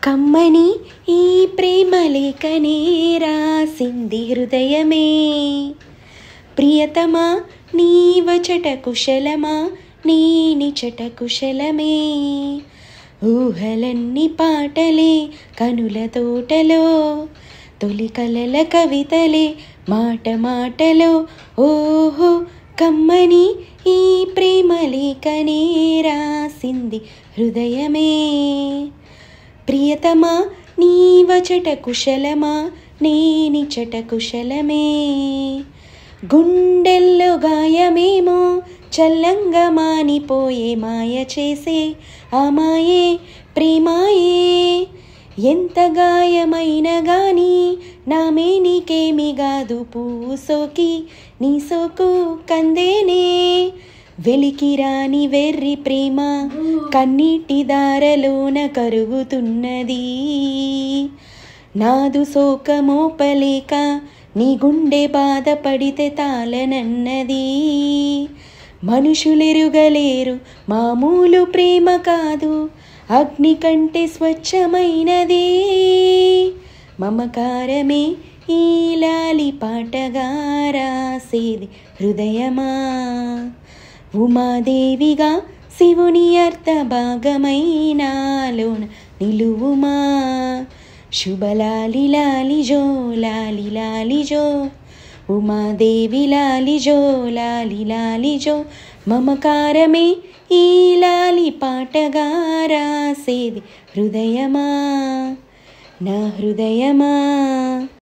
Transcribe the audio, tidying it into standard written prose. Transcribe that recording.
కమ్మని ఈ ప్రేమ లేఖనే రాసింది హృదయమే. ప్రియతమా నీవచట కుశలమా, నీ నిచట కుశలమే. ఊహలన్నీ పాటలే కనుల తోటలో, తొలి కలల కవితలే మాట మాటలో. ఓహో కమ్మని ఈ ప్రేమ లేఖనే రాసింది హృదయమే. ప్రియతమా నీవచట కుశలమా, నేనిచట కుశలమే. గుండెల్లో గాయమేమో చల్లంగా మానిపోయే, మాయ చేసే ఆ మాయే ప్రేమాయే. ఎంత గాయమైనా గాని నామే నీకేమి గాదు, పువ్వు సోకి నీ సోకు కందేనే. వెలికిరాని వెర్రి ప్రేమ కన్నీటి దారలోన కరుగుతున్నది. నాదు శోకమోపలేక నీ గుండె బాధపడితే తాళనన్నది. మనుషులెరుగలేరు మామూలు ప్రేమ కాదు, అగ్ని కంటే స్వచ్ఛమైనది. మమకారమే ఈ లాలి పాటగా రాసేది హృదయమా. ఉమాదేవిగా శివుని అర్థ భాగమైనాలోన నిలువుమా. శుభలాలి లాలిజో లాలి లాలిజో, ఉమాదేవి లాలిజో లాలి లాలిజో. మమకారమే ఈ లాలి పాటగా రాసేది హృదయమా, నా హృదయమా.